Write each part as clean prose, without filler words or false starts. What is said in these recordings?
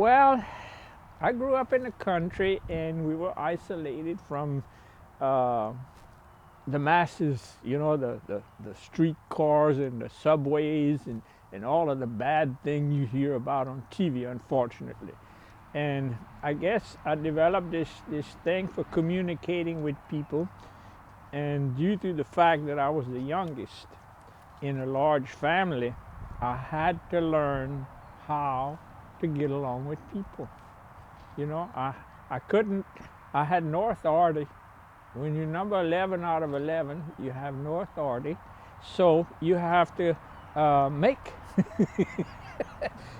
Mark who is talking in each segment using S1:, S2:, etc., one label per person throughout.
S1: Well, I grew up in the country and we were isolated from uh, the masses, the street cars and the subways and all of the bad thing you hear about on TV, unfortunately. And I guess I developed this thing for communicating with people. And due to the fact that I was the youngest in a large family, I had to learn how to get along with people. I couldn't, I had no authority. When you're number 11 out of 11, you have no authority. So you have to make,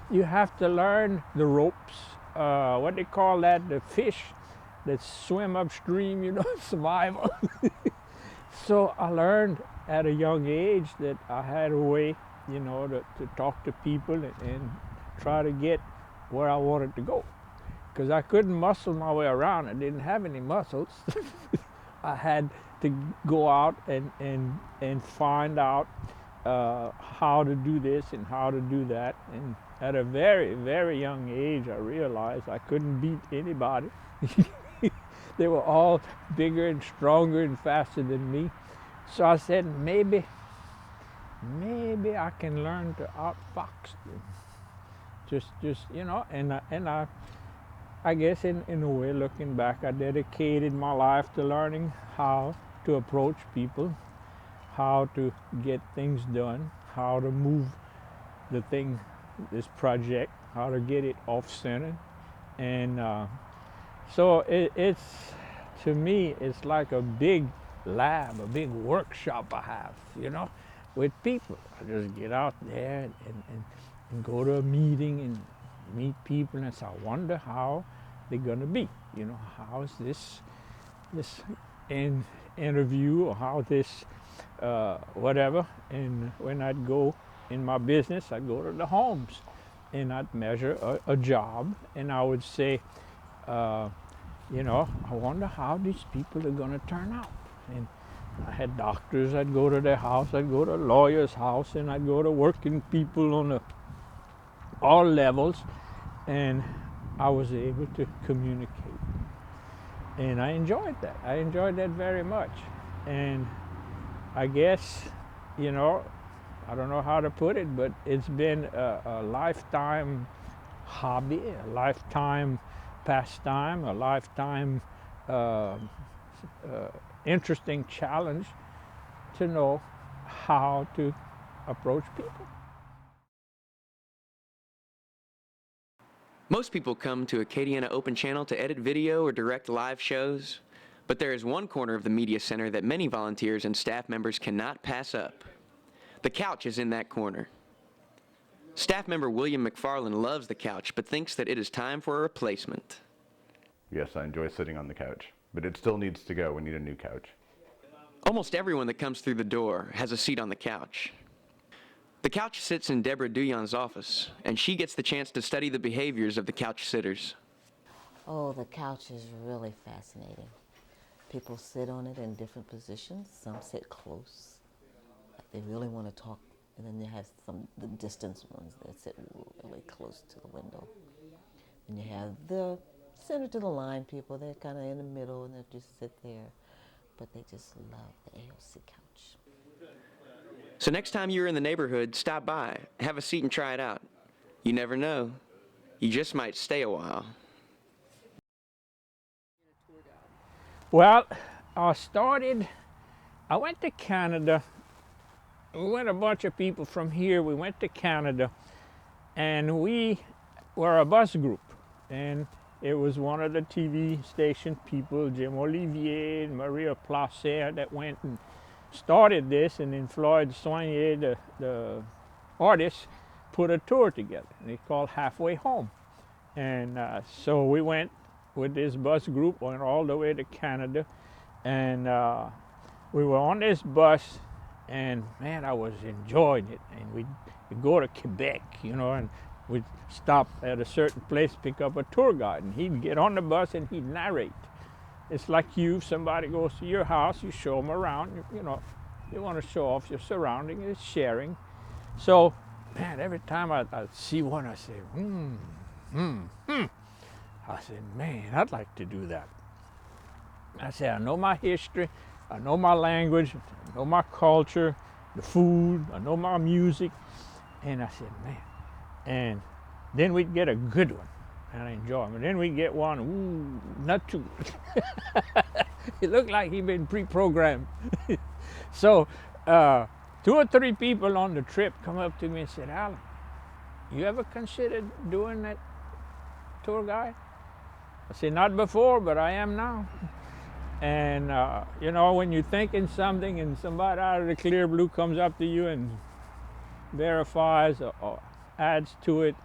S1: you have to learn the ropes, what they call that, the fish that swim upstream, survival. So I learned at a young age that I had a way, to talk to people and try to get where I wanted to go. Because I couldn't muscle my way around. I didn't have any muscles. I had to go out and find out how to do this and how to do that. And at a very, very young age, I realized I couldn't beat anybody. They were all bigger and stronger and faster than me. So I said, maybe I can learn to outfox them. And I guess in a way, looking back, I dedicated my life to learning how to approach people, how to get things done, how to move this project, how to get it off-center. And so it's, to me, it's like a big lab, a big workshop I have, with people. I just get out there and go to a meeting and meet people and say, I wonder how they're gonna be. How is this interview, or how this whatever. And when I'd go in my business, I'd go to the homes and I'd measure a job, and I would say, I wonder how these people are gonna turn out. And I had doctors, I'd go to their house, I'd go to a lawyer's house, and I'd go to working people on all levels, and I was able to communicate. And I enjoyed that. I enjoyed that very much. And I guess, I don't know how to put it, but it's been a lifetime hobby, a lifetime pastime, a lifetime interesting challenge to know how to approach people.
S2: Most people come to Acadiana Open Channel to edit video or direct live shows, but there is one corner of the media center that many volunteers and staff members cannot pass up. The couch is in that corner. Staff member William McFarland loves the couch, but thinks that it is time for a replacement.
S3: Yes, I enjoy sitting on the couch, but it still needs to go. We need a new couch.
S2: Almost everyone that comes through the door has a seat on the couch. The couch sits in Deborah Duyon's office, and she gets the chance to study the behaviors of the couch sitters.
S4: Oh, the couch is really fascinating. People sit on it in different positions. Some sit close, like they really want to talk, and then you have the distance ones that sit really close to the window. And you have the center to the line people. They're kind of in the middle, and they just sit there. But they just love the AOC couch.
S2: So next time you're in the neighborhood, stop by, have a seat and try it out. You never know. You just might stay a while.
S1: Well, I went to Canada. We went a bunch of people from here. We went to Canada, and we were a bus group. And it was one of the TV station people, Jim Olivier and Maria Placer, that went and started this, and then Floyd Soignier, the artist, put a tour together, and it's called Halfway Home. And so we went with this bus group, went all the way to Canada, and we were on this bus, and man, I was enjoying it. And we'd go to Quebec, and we'd stop at a certain place, pick up a tour guide, and he'd get on the bus and he'd narrate. It's like if somebody goes to your house, you show them around, you want to show off your surrounding, it's sharing. So, man, every time I see one, I say, I said, man, I'd like to do that. I said, I know my history, I know my language, I know my culture, the food, I know my music. And I said, man. And then we'd get a good one, and I enjoy them. And then we'd get one, ooh, not too good. It looked like he'd been pre-programmed. So 2 or 3 people on the trip come up to me and said, Alan, you ever considered doing that tour guide? I said, not before, but I am now. And you know, when you're thinking something and somebody out of the clear blue comes up to you and verifies or adds to it,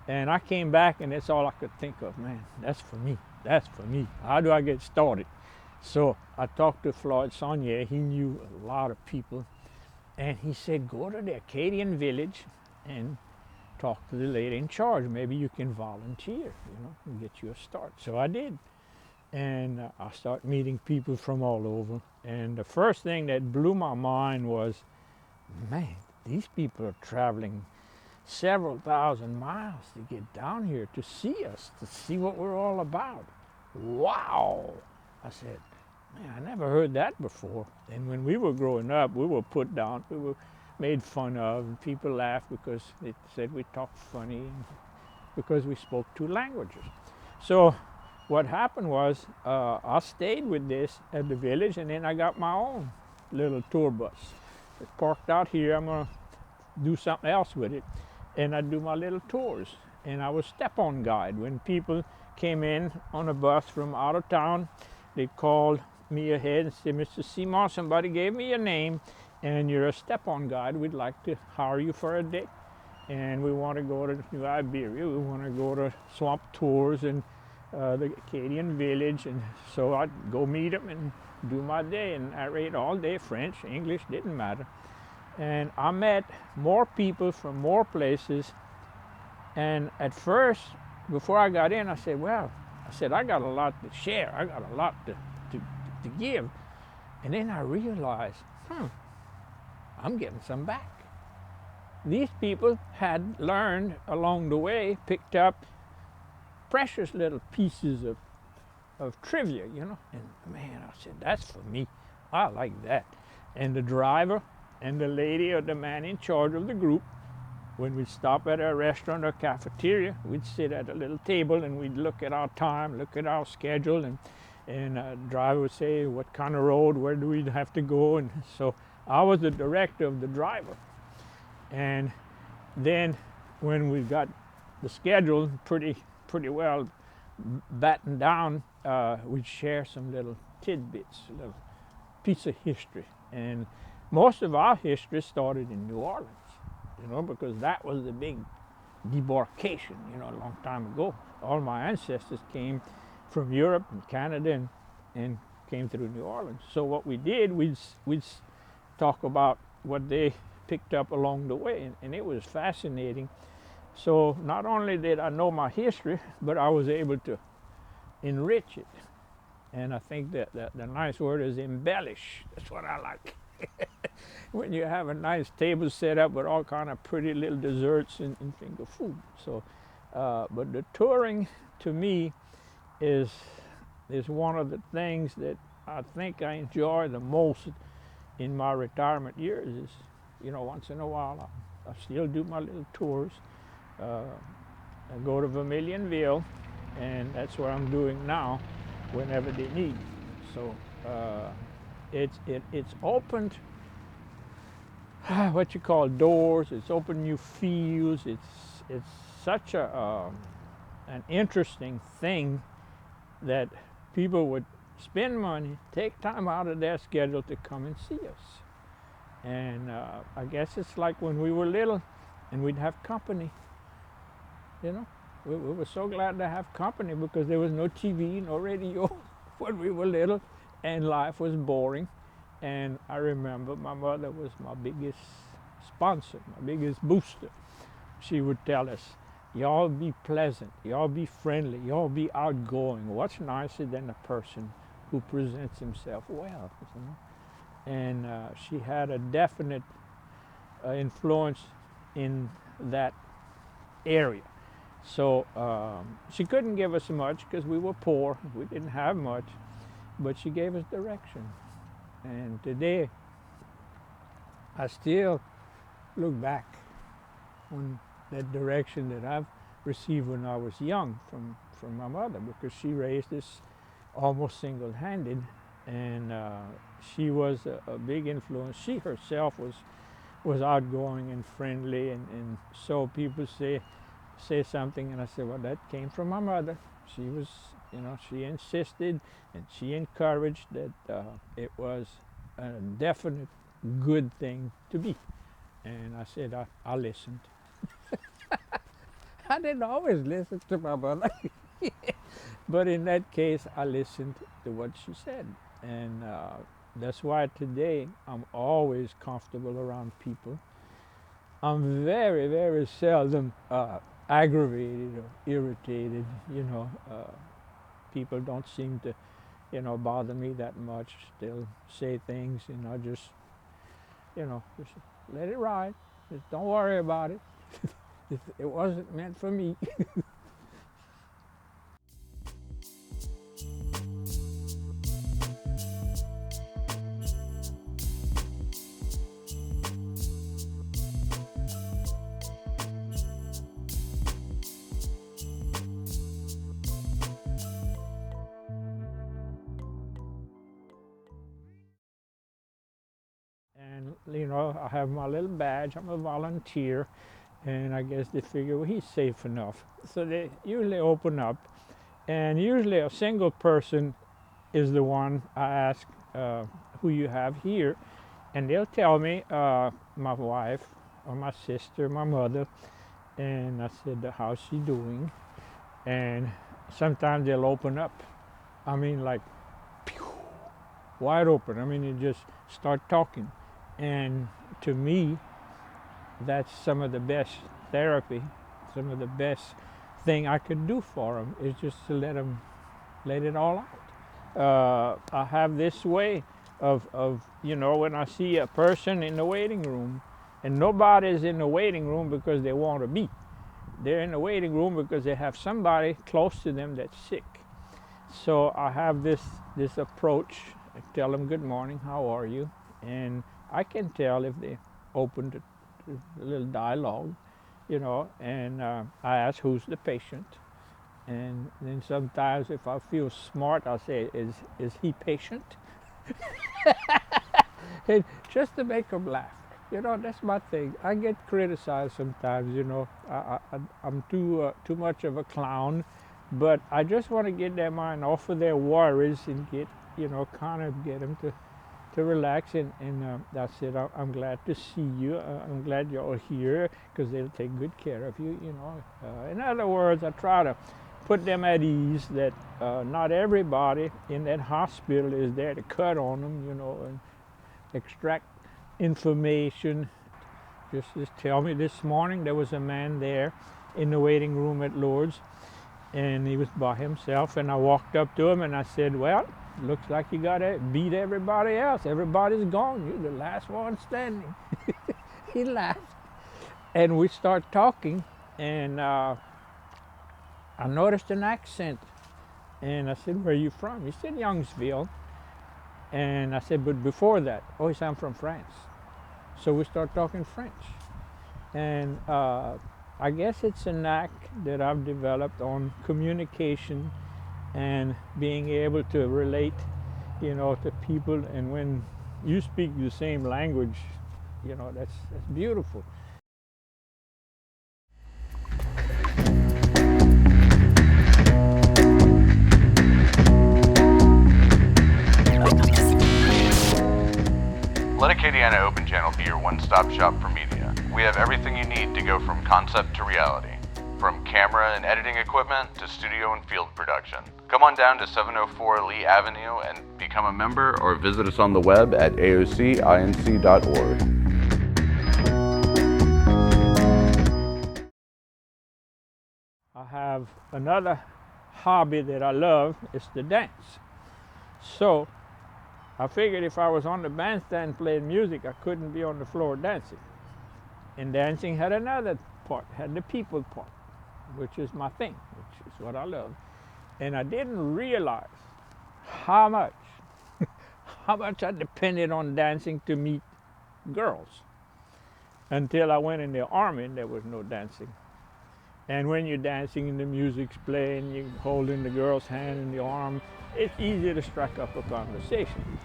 S1: and I came back and that's all I could think of, man, that's for me, that's for me. How do I get started? So I talked to Floyd Saunier, he knew a lot of people, and he said, go to the Acadian village and talk to the lady in charge. Maybe you can volunteer, you know, and get you a start. So I did. And I started meeting people from all over. And the first thing that blew my mind was, man, these people are traveling several thousand miles to get down here to see us, to see what we're all about. Wow! I said, man, I never heard that before. And when we were growing up, we were put down, we were made fun of, and people laughed because they said we talked funny, and because we spoke 2 languages. So what happened was, I stayed with this at the village, and then I got my own little tour bus. It's parked out here. I'm gonna do something else with it, and I do my little tours. And I was step-on guide. When people came in on a bus from out of town, they called me ahead and said, Mr. Simon, somebody gave me your name, and you're a step-on guide. We'd like to hire you for a day. And we want to go to New Iberia. We want to go to swamp tours and the Acadian village. And so I'd go meet them and do my day. And I read all day French, English, didn't matter. And I met more people from more places. And at first, before I got in, I said, well, I got a lot to share. I got a lot to give. And then I realized, I'm getting some back. These people had learned along the way, picked up precious little pieces of trivia, you know. And man, I said, that's for me. I like that. And the driver and the lady or the man in charge of the group, when we'd stop at a restaurant or cafeteria, we'd sit at a little table and we'd look at our time, look at our schedule, and the driver would say, what kind of road, where do we have to go? And so I was the director of the driver. And then when we got the schedule pretty well battened down, we'd share some little tidbits, a little piece of history. And most of our history started in New Orleans, you know, because that was the big debarkation, you know, a long time ago. All my ancestors came from Europe and Canada and came through New Orleans. So what we did, we'd talk about what they picked up along the way, and it was fascinating. So not only did I know my history, but I was able to enrich it. And I think that the nice word is embellish. That's what I like. When you have a nice table set up with all kind of pretty little desserts and finger food. So, but the touring to me is one of the things that I think I enjoy the most in my retirement years. Is, you know, once in a while I still do my little tours. I go to Vermilionville, and that's what I'm doing now whenever they need. So it's opened what you call doors. It's opened new fields. It's such an interesting thing that people would spend money, take time out of their schedule to come and see us. And I guess it's like when we were little and we'd have company, you know. We were so glad to have company because there was no TV, no radio when we were little, and life was boring. And I remember my mother was my biggest sponsor, my biggest booster. She would tell us, y'all be pleasant, y'all be friendly, y'all be outgoing. What's nicer than a person who presents himself well, you know? And she had a definite influence in that area. So she couldn't give us much because we were poor. We didn't have much, but she gave us direction. And today, I still look back on that direction that I've received when I was young from my mother, because she raised us almost single-handed, and she was a big influence. She herself was outgoing and friendly, and so people say something, and I said, well, that came from my mother. She was, she insisted and she encouraged that it was a definite good thing to be. And I said, I listened. I didn't always listen to my mother, but in that case, I listened to what she said. And that's why today I'm always comfortable around people. I'm very, very seldom aggravated or irritated. People don't seem to, bother me that much. They'll say things, and I just let it ride. Just don't worry about it. It wasn't meant for me. And I have my little badge. I'm a volunteer, and I guess they figure, well, he's safe enough. So they usually open up, and usually a single person is the one I ask who you have here, and they'll tell me my wife or my sister, my mother, and I said, how's she doing? And sometimes they'll open up. I mean, like, pew, wide open. I mean, they just start talking. And to me, that's some of the best therapy, some of the best thing I could do for them, is just to let it all out. I have this way of when I see a person in the waiting room, and nobody's in the waiting room because they want to be. They're in the waiting room because they have somebody close to them that's sick. So I have this approach. I tell them, good morning, how are you? And I can tell if they open to a little dialogue, and I ask, who's the patient? And then sometimes if I feel smart, I'll say, is he patient? And just to make them laugh. That's my thing. I get criticized sometimes, I'm too much of a clown, but I just want to get their mind off of their worries and get them to relax, and I said, I'm glad to see you. I'm glad you're all here, because they'll take good care of you. In other words, I try to put them at ease that not everybody in that hospital is there to cut on them, and extract information. Just tell me, this morning there was a man there in the waiting room at Lourdes, and he was by himself, and I walked up to him and I said, well, looks like you got to beat everybody else. Everybody's gone. You're the last one standing. He laughed. And we start talking, and I noticed an accent. And I said, where are you from? He said, Youngsville. And I said, but before that, oh, he said, I'm from France. So we start talking French. And I guess it's a knack that I've developed on communication and being able to relate, to people. And when you speak the same language, that's beautiful.
S3: Let Acadiana Open Channel be your one-stop shop for media. We have everything you need to go from concept to reality. From camera and editing equipment to studio and field production. Come on down to 704 Lee Avenue and become a member, or visit us on the web at aocinc.org.
S1: I have another hobby that I love, is to dance. So I figured if I was on the bandstand playing music, I couldn't be on the floor dancing. And dancing had another part, had the people part. which is my thing, which is what I love. And I didn't realize how much, how much I depended on dancing to meet girls until I went in the army and there was no dancing. And when you're dancing and the music's playing, you're holding the girl's hand in the arm, it's easy to strike up a conversation.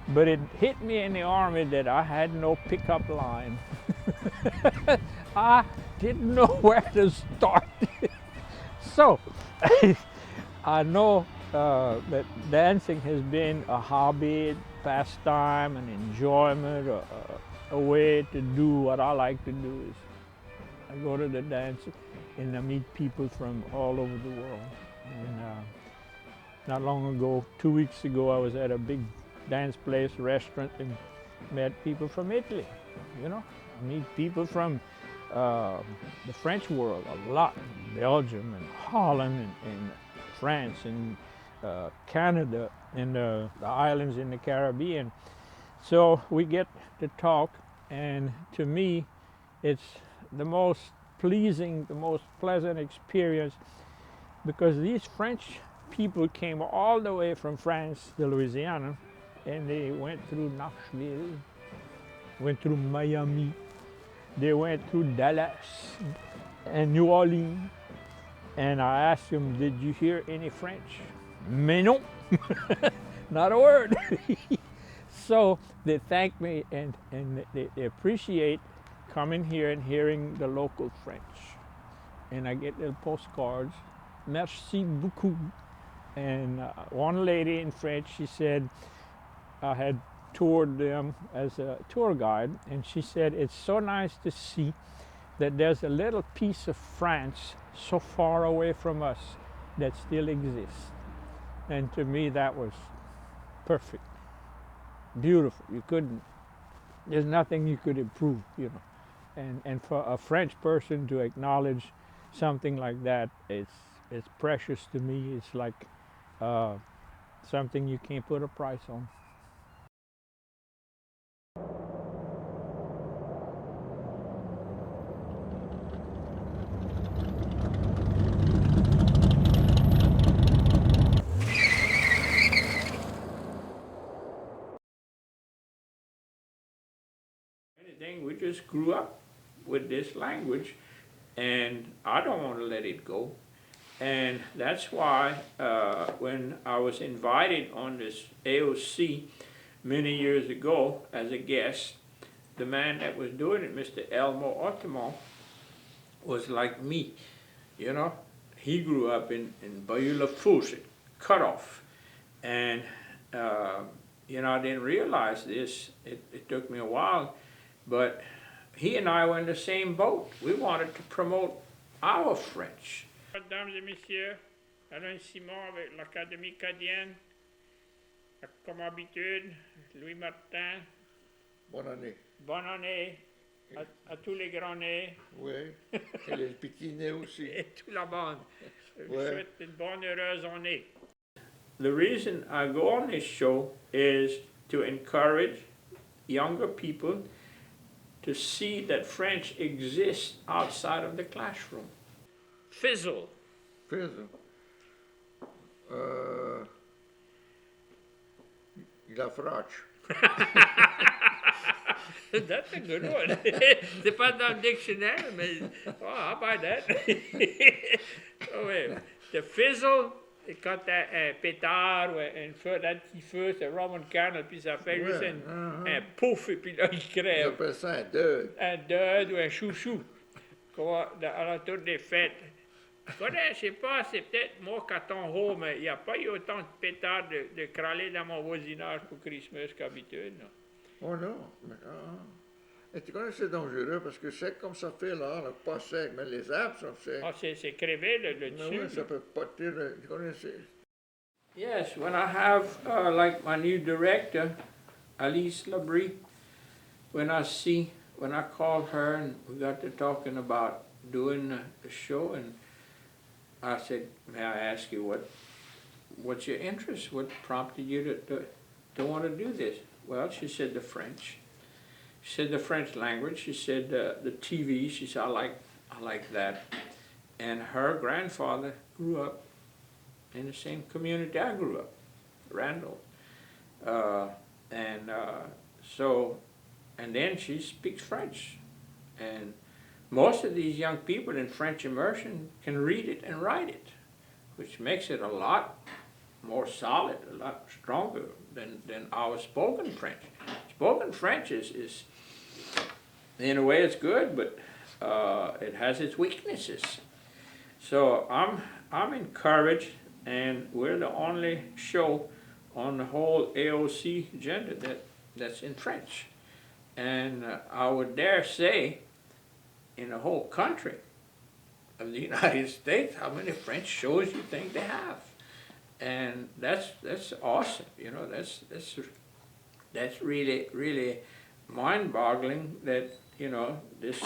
S1: But it hit me in the army that I had no pickup line. I didn't know where to start. So I know that dancing has been a hobby, pastime, an enjoyment, a way to do what I like to do. Is I go to the dance and I meet people from all over the world. And not long ago, 2 weeks ago, I was at a big dance place, restaurant, and met people from Italy. You know, I meet people from the French world a lot, Belgium and Holland and France and Canada and the islands in the Caribbean. So we get to talk, and to me, it's the most pleasing, the most pleasant experience, because these French people came all the way from France to Louisiana, and they went through Nashville, went through Miami, they went through Dallas and New Orleans, and I asked them, did you hear any French? Mais non, not a word. So they thank me, and they appreciate coming here and hearing the local French. And I get little postcards, merci beaucoup. And one lady in French, she said, I had toured them as a tour guide, and she said, it's so nice to see that there's a little piece of France so far away from us that still exists. And to me, that was perfect, beautiful. You couldn't, there's nothing you could improve, you know. And for a French person to acknowledge something like that, it's precious to me. It's like something you can't put a price on. We just grew up with this language, and I don't want to let it go. And that's why when I was invited on this AOC many years ago as a guest, the man that was doing it, Mr. Elmo Ottomon, was like me. You know, he grew up in Bayou-La-Fourche, cut off. And, you know, I didn't realize this. It took me a while. But he and I were in the same boat. We wanted to promote our French. Mesdames et messieurs, Alain Simon avec l'Académie acadienne, comme habitude, Louis Martin.
S5: Bonne année.
S1: Bonne année à tous les grands-nés.
S5: Oui, et les petits nés aussi.
S1: Et toute la bande. Je vous
S5: Ouais.
S1: souhaite une bonne, heureuse année. The reason I go on this show is to encourage younger people to see that French exists outside of the classroom. Fizzle.
S5: Fizzle. Il a fracche.
S1: That's a good one. C'est pas dans le dictionnaire, mais oh, I'll buy that. Oh, ouais. The fizzle, c'est quand t'as un pétard ou un feu, un petit feu, c'est Roman candle, puis ça fait juste un pouf, et puis là, il
S5: On
S1: crève.
S5: appelle ça un deuil.
S1: Un deuil ou un chouchou. Quoi, à la tour des fêtes. Je sais pas, c'est peut-être moi Caton Haut, mais il n'y a pas eu autant de pétards de crâler dans mon voisinage pour Christmas qu'habitude. Non.
S5: Oh non, mais Et tu connais, c'est dangereux parce que sec comme ça fait là, pas sec, mais les arbres sont secs.
S1: Ah, c'est crevé le
S5: Mais
S1: dessus.
S5: oui, ça peut poter. Tu connais,
S1: Yes, when I have, like my new director, Alice Labrie, when I called her and we got to talking about doing the show, and I said, may I ask you what's your interest? What prompted you to want to do this? Well, she said the French. She said the French language. She said the TV. She said I like that. and her grandfather grew up in the same community I grew up, Randall. And then she speaks French. And most of these young people in French immersion can read it and write it, which makes it a lot more solid, a lot stronger than our spoken French. Spoken French is in a way it's good, but it has its weaknesses. So I'm encouraged, and we're the only show on the whole AOC agenda that's in French. And I would dare say, in the whole country of the United States, how many French shows you think they have? And that's awesome. You know, that's really mind-boggling that, you know, this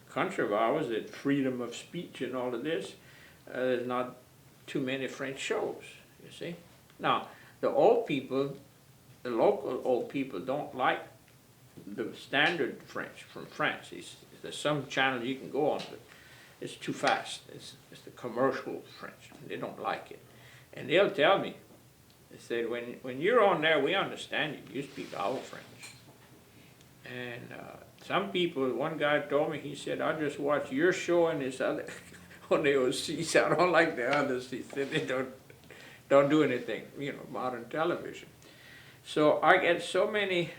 S1: country of ours, that freedom of speech and all of this, there's not too many French shows, you see. Now, the old people, the local old people don't like the standard French from France. There's some channels you can go on, but it's too fast. It's the commercial French. They don't like it. And they'll tell me, they said, when you're on there, we understand you. You speak our French. And some people, one guy told me, he said, I just watch your show and this other on the AOC, so I don't like the others. He said, they don't do anything, you know, modern television. So I get so many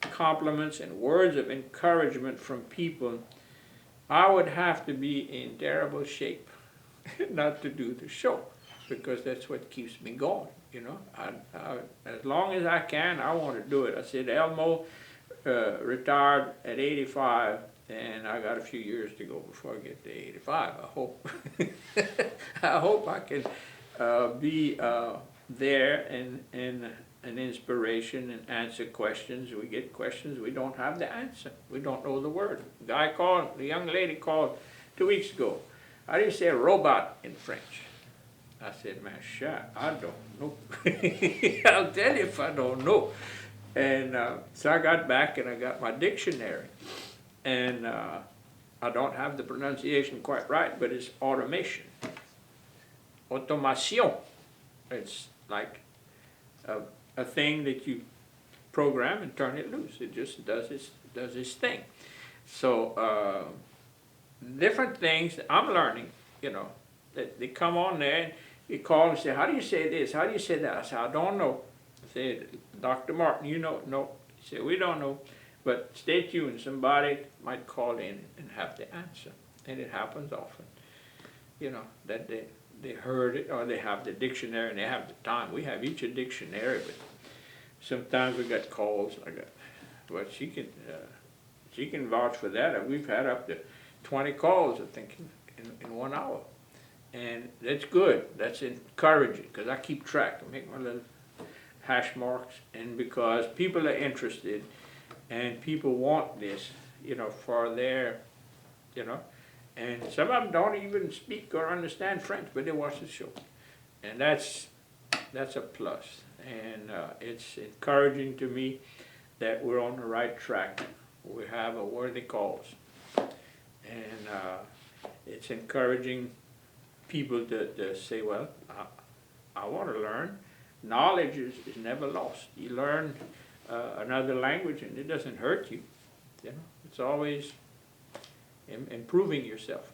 S1: compliments and words of encouragement from people. I would have to be in terrible shape not to do the show, because that's what keeps me going, you know. As long as I can, I want to do it. I said, Elmo retired at 85, and I got a few years to go before I get to 85. I hope I hope I can be there and an inspiration and answer questions. We get questions, we don't have the answer. We don't know the word. The young lady called 2 weeks ago. How do you say robot in French? I said, man, shit, I don't know. I'll tell you if I don't know. And so I got back and I got my dictionary. And I don't have the pronunciation quite right, but it's automation. Automation. It's like a thing that you program and turn it loose. It just does its thing. So different things I'm learning, you know, that they come on there and you call and say, how do you say this? How do you say that? I said, I don't know. I said, Dr. Martin, you know? No. He said, we don't know. But stay tuned. Somebody might call in and have the answer. And it happens often, you know, that they heard it, or they have the dictionary and they have the time. We have each a dictionary, but sometimes we got calls. But she can vouch for that. We've had up to 20 calls, I think, in 1 hour. And that's good. That's encouraging, because I keep track. I make my little hash marks, and because people are interested and people want this, you know, for their, you know, and some of them don't even speak or understand French, but they watch the show. And that's a plus. And it's encouraging to me that we're on the right track. We have a worthy cause. And it's encouraging people to say, well, I want to learn. Knowledge is never lost. You learn another language and it doesn't hurt you. You know, it's always improving yourself.